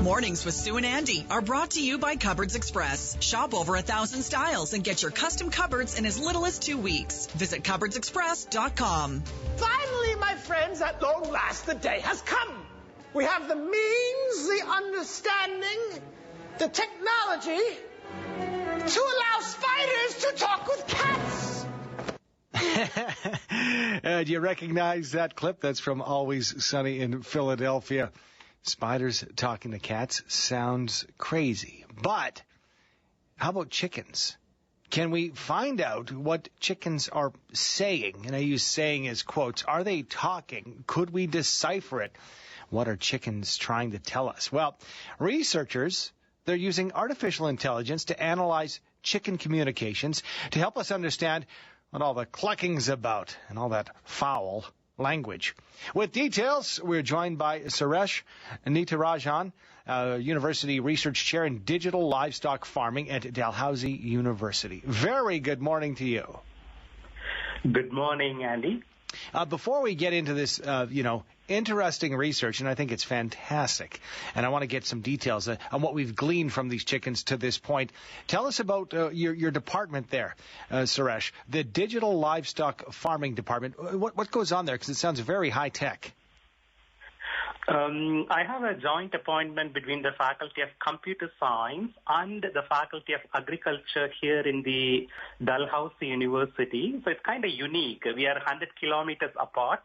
Mornings with Sue and Andy are brought to you by Cupboards Express. Shop over 1,000 styles and get your custom cupboards in as little as 2 weeks. Visit cupboardsexpress.com. Finally, my friends, at long last, the day has come. We have the means, the understanding, the technology to allow spiders to talk with cats. Do you recognize that clip? That's from Always Sunny in Philadelphia. Spiders talking to cats sounds crazy. But how about chickens? Can we find out what chickens are saying? And I use saying as quotes. Are they talking? Could we decipher it? What are chickens trying to tell us? Well, researchers, they're using artificial intelligence to analyze chicken communications to help us understand what all the clucking's about and all that foul language. With details, we're joined by Suresh Neethirajan, University Research Chair in Digital Livestock Farming at Dalhousie University. Very good morning to you. Good morning, Andy. Before we get into this, interesting research, and I think it's fantastic, and I want to get some details on what we've gleaned from these chickens to this point. Tell us about your department there, Suresh, the Digital Livestock Farming Department. What goes on there? Because it sounds very high-tech. I have a joint appointment between the Faculty of Computer Science and the Faculty of Agriculture here in the Dalhousie University. So it's kind of unique. We are 100 kilometers apart.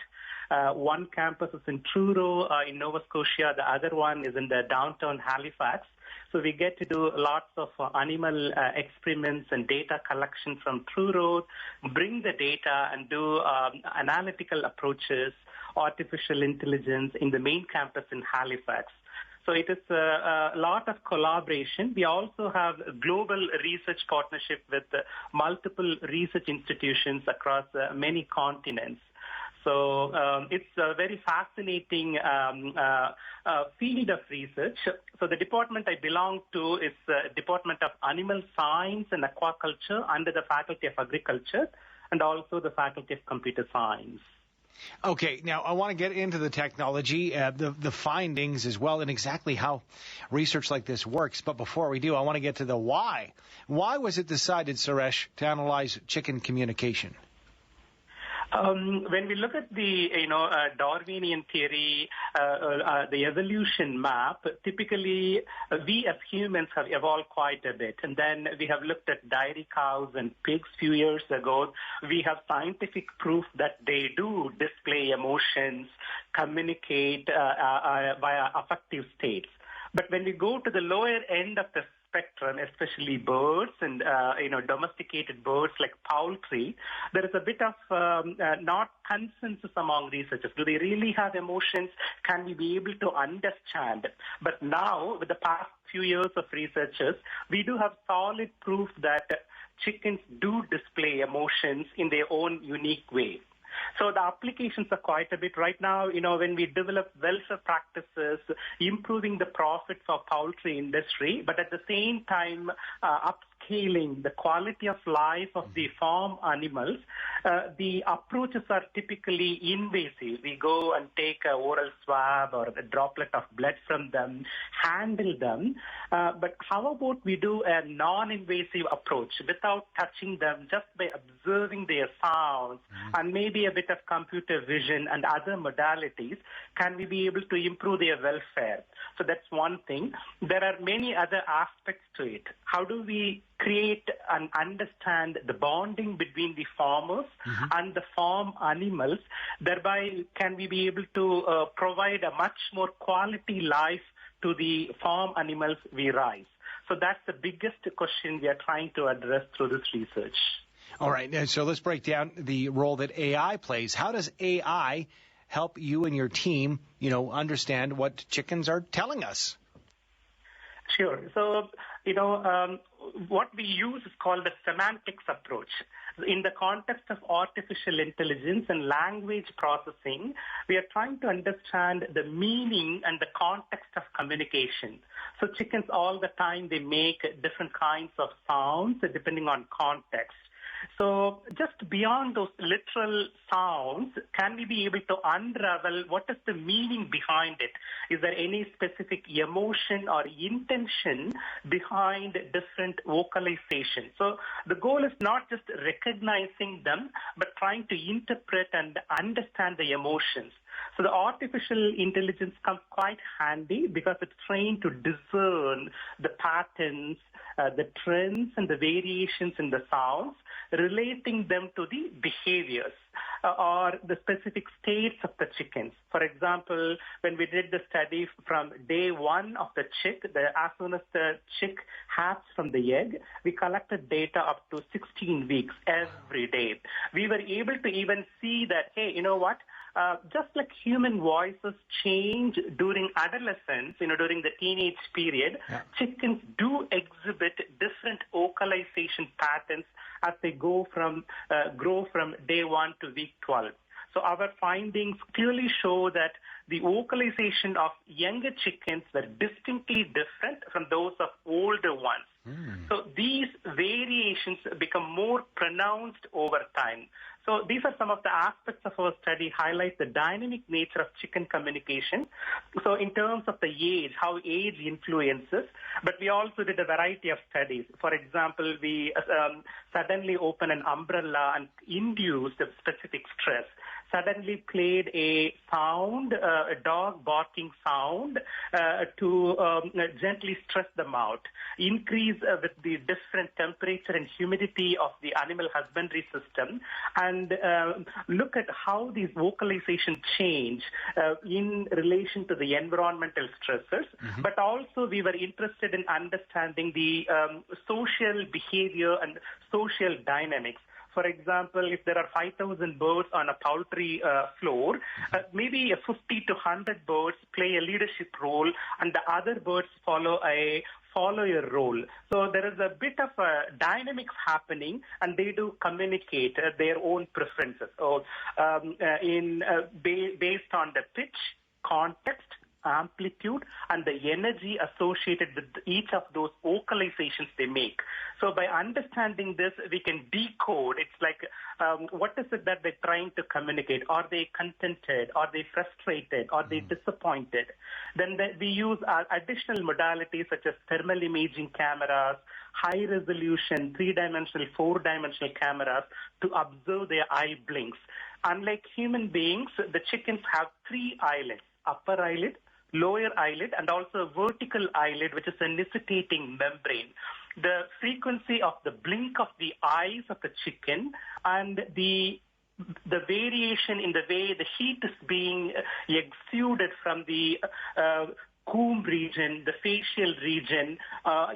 One campus is in Truro in Nova Scotia. The other one is in the downtown Halifax. So we get to do lots of animal experiments and data collection from Truro, bring the data and do analytical approaches, artificial intelligence in the main campus in Halifax. So it is a lot of collaboration. We also have a global research partnership with multiple research institutions across many continents. So it's a very fascinating field of research. So the department I belong to is the Department of Animal Science and Aquaculture under the Faculty of Agriculture and also the Faculty of Computer Science. Okay, now I want to get into the technology, the findings as well, and exactly how research like this works. But before we do, I want to get to the why. Why was it decided, Suresh, to analyze chicken communication? When we look at the, Darwinian theory, the evolution map, typically we as humans have evolved quite a bit. And then we have looked at dairy cows and pigs a few years ago. We have scientific proof that they do display emotions, communicate via affective states. But when we go to the lower end of the spectrum, especially birds and, domesticated birds like poultry, there is a bit of not consensus among researchers. Do they really have emotions? Can we be able to understand? But now, with the past few years of researchers, we do have solid proof that chickens do display emotions in their own unique way. So the applications are quite a bit right now, when we develop welfare practices, improving the profit for poultry industry, but at the same time, upscaling the quality of life of the farm animals, the approaches are typically invasive. We go and take an oral swab or a droplet of blood from them, handle them. But how about we do a non-invasive approach without touching them, just by observing their sounds and maybe a bit of computer vision and other modalities? Can we be able to improve their welfare? So that's one thing. There are many other aspects to it. How do we create and understand the bonding between the farmers and the farm animals? Thereby, can we be able to provide a much more quality life to the farm animals we raise? So that's the biggest question we are trying to address through this research. All right. So let's break down the role that AI plays. How does AI help you and your team, understand what chickens are telling us? Sure. So, what we use is called the semantics approach. In the context of artificial intelligence and language processing, we are trying to understand the meaning and the context of communication. So chickens all the time, they make different kinds of sounds depending on context. So just beyond those literal sounds, can we be able to unravel what is the meaning behind it? Is there any specific emotion or intention behind different vocalizations? So the goal is not just recognizing them, but trying to interpret and understand the emotions. So the artificial intelligence comes quite handy because it's trained to discern the patterns, the trends, and the variations in the sounds, relating them to the behaviors or the specific states of the chickens. For example, when we did the study from day one of the chick, as soon as the chick hatched from the egg, we collected data up to 16 weeks every day. We were able to even see that, hey, you know what? Just like human voices change during adolescence, during the teenage period, chickens do exhibit different vocalization patterns as they grow from day 1 to week 12. So our findings clearly show that the vocalization of younger chickens were distinctly different from those of older ones. So these variations become more pronounced over time. So these are some of the aspects of our study highlight the dynamic nature of chicken communication. So in terms of the age, how age influences, but we also did a variety of studies. For example, we suddenly opened an umbrella and induced a specific stress. Suddenly played a sound, a dog barking sound, to gently stress them out. Increase with the different temperature and humidity of the animal husbandry system, and look at how these vocalizations change in relation to the environmental stressors. But also we were interested in understanding the social behavior and social dynamics. For example, if there are 5,000 birds on a poultry floor, maybe 50 to 100 birds play a leadership role and the other birds follow a role. So there is a bit of dynamics happening, and they do communicate their own preferences. So based on the pitch, context, amplitude, and the energy associated with each of those vocalizations they make. So by understanding this, we can decode. It's like, what is it that they're trying to communicate? Are they contented? Are they frustrated? Are they disappointed? Then we use additional modalities such as thermal imaging cameras, high-resolution, 3-dimensional, 4-dimensional cameras to observe their eye blinks. Unlike human beings, the chickens have 3 eyelids: upper eyelid, lower eyelid, and also a vertical eyelid, which is a nictitating membrane. The frequency of the blink of the eyes of the chicken and the variation in the way the heat is being exuded from the comb region, the facial region,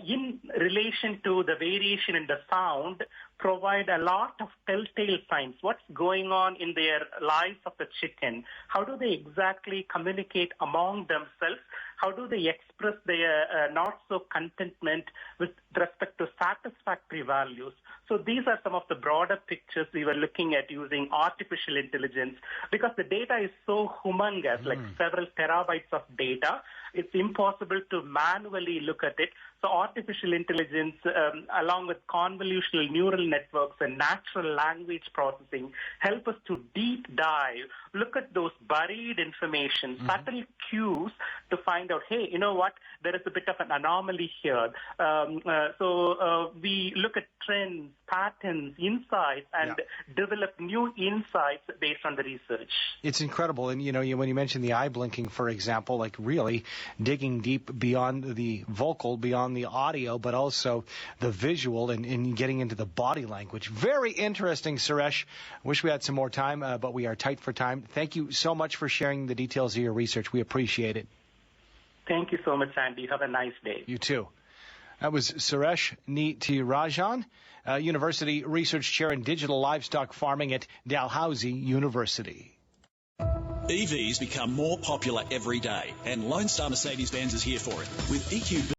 in relation to the variation in the sound, provide a lot of telltale signs. What's going on in their lives of the chicken? How do they exactly communicate among themselves? How do they express their not-so-contentment with respect to satisfactory values? So these are some of the broader pictures we were looking at using artificial intelligence, because the data is so humongous, like several terabytes of data. It's impossible to manually look at it. So artificial intelligence, along with convolutional neural networks and natural language processing, help us to deep dive, look at those buried information, subtle cues to find out, hey, you know what, there is a bit of an anomaly here. So we look at trends, patterns, insights, and develop new insights based on the research. It's incredible. And, when you mentioned the eye blinking, for example, like really digging deep beyond the vocal, beyond the audio, but also the visual and getting into the body language. Very interesting, Suresh. Wish we had some more time, but we are tight for time. Thank you so much for sharing the details of your research. We appreciate it. Thank you so much, Andy. Have a nice day. You too. That was Suresh Neethirajan, University Research Chair in Digital Livestock Farming at Dalhousie University. EVs become more popular every day, and Lone Star Mercedes-Benz is here for it. With EQ